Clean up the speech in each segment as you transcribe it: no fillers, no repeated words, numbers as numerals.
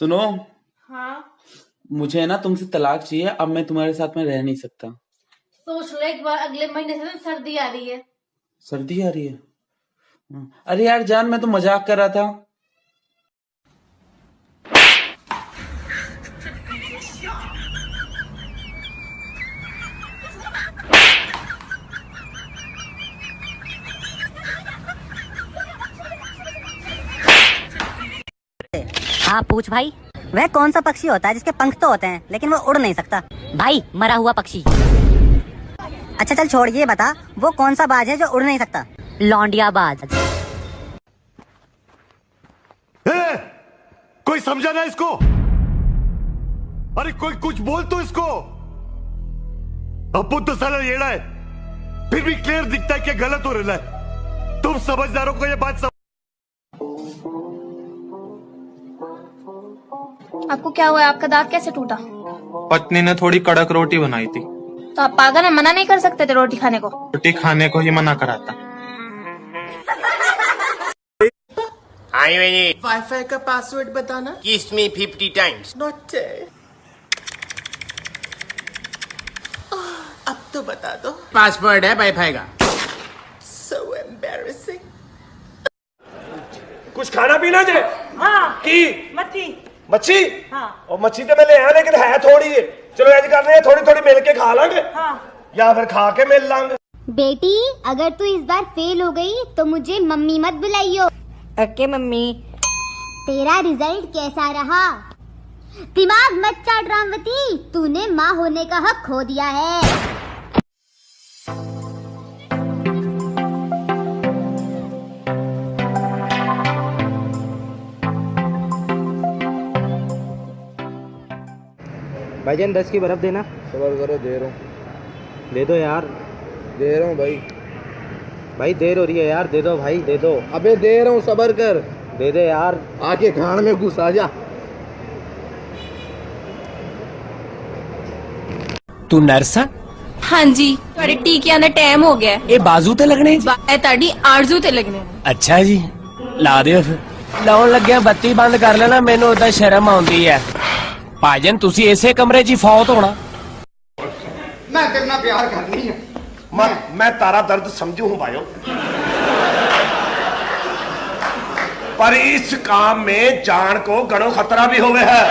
सुनो, हाँ, मुझे ना तुमसे तलाक चाहिए। अब मैं तुम्हारे साथ में रह नहीं सकता। सोच लो एक बार, अगले महीने से तो सर्दी आ रही है। सर्दी आ रही है? अरे यार जान, मैं तो मजाक कर रहा था। हाँ पूछ भाई। वह कौन सा पक्षी होता है जिसके पंख तो होते हैं लेकिन वो उड़ नहीं सकता? भाई मरा हुआ पक्षी। अच्छा चल छोड़, ये बता वो कौन सा बाज है जो उड़ नहीं सकता? लौंडिया बाज। कोई समझा ना इसको? अरे कोई कुछ बोल तो इसको। अप्पू तो साला येड़ा है, फिर भी क्लियर दिखता है कि गलत हो रहा है। तुम समझदारों को ये बात आपको क्या हुआ? आपका दांत कैसे टूटा? पत्नी ने थोड़ी कड़क रोटी बनाई थी। तो आप पागल है, मना नहीं कर सकते थे रोटी खाने को? रोटी खाने को ही मना करा था। हाय मैंने वाईफाई का पासवर्ड बताना। किस मी 50 टाइम्स। नॉट अब तो बता दो। पासवर्ड है वाईफाई का। So embarrassing. कुछ खाना पीना जे? हाँ, की मच्छी। मच्छी? हाँ। और मच्छी तो मैं ले आया लेकिन है थोड़ी है। चलो ऐसे करते हैं, थोड़ी थोड़ी मिल के खा लांगे। हाँ। या फिर खा के मिल लांगे। बेटी अगर तू इस बार फेल हो गई तो मुझे मम्मी मत बुलाइयो। Okay mummy. तेरा रिजल्ट कैसा रहा? दिमाग मत चाट रामवती, तूने माँ होने का हक खो दिया है। भाईजान 10 की बर्फ देना। सबर करो, दे रहा हूँ। दे दो यार। दे रहा हूँ भाई। भाई देर हो रही है यार, दे दो भाई, दे दो। अबे दे रहा हूँ, सबर कर। दे दे यार। आके खान में घुस आ जा। तू नर्सा? हाँ जी, ਤੁਹਾਡੇ ਟੀਕਿਆਂ ਦਾ ਟਾਈਮ ਹੋ ਗਿਆ। ਇਹ ਬਾਜ਼ੂ ਤੇ ਲੱਗਣੇ ਜੀ? ਇਹ ਤੁਹਾਡੀ ਆਰਜ਼ੂ ਤੇ ਲੱਗਣੇ। ਅੱਛਾ ਜੀ, ਲਾ ਦਿਓ ਫਿਰ। ਲਾਉਣ ਲੱਗਿਆ ਬੱਤੀ ਬੰਦ ਕਰ ਲੈਣਾ, ਮੈਨੂੰ ਉਹਦਾ ਸ਼ਰਮ ਆਉਂਦੀ ਹੈ। ਭਾਜਨ ਤੁਸੀਂ ਇਸੇ ਕਮਰੇ 'ਚ ਹੀ ਫੌਤ ਹੋਣਾ। मैं तेरे नाल प्यार करनी है। मैं तारा दर्द समझू हूं भाइयों, पर इस काम में जान को गणो खतरा भी होवे है।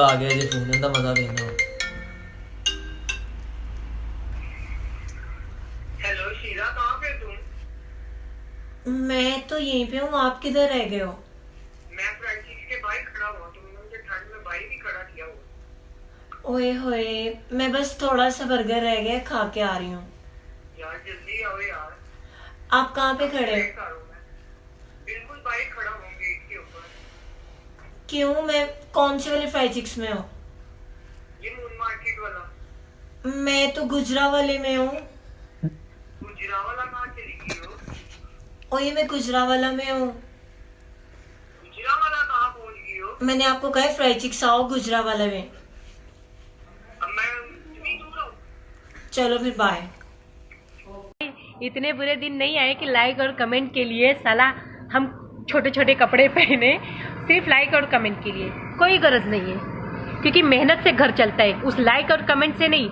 आ गया जी फोन, इनका मजा देना। हेलो शीरा, कहाँ पे तुम? मैं तो यहीं पे हूँ, आप किधर रह गए हो? मैं फ्रैंकिस के बाइक खड़ा हुआ, तुमने मुझे ठंड में बाइक ही खड़ा किया हुआ। ओए होए, मैं बस थोड़ा सा बर्गर रह गया, खा के आ रही हूँ। यार जल्दी आओ यार। आप कहाँ पे खड़े हो? बिल्कुल बाइक खड़ा हूँ गेट के ऊपर। क्यों, मैं कौन से वाले 5-6 में हूँ? ये मून मार्केट वाला। मैं तो गुजरा वाले में हूँ। गुजरा वाला कहाँ चली गई हो? ओए मैं गुजरा वाला में हूँ। गुजरा वाला कहाँ पहुँच गई हो? मैंने आपको कहा फ्राई चिक्स आओ गुजरा वाला में। अब मैं इतनी दूर हूँ। चलो फिर बाय। इतने बुरे दिन नहीं आए कि लाइक और कमेंट के लिए साला हम छोटे छोटे कपड़े पहने, सिर्फ लाइक और कमेंट के लिए। कोई गरज नहीं है, क्योंकि मेहनत से घर चलता है, उस लाइक और कमेंट से नहीं।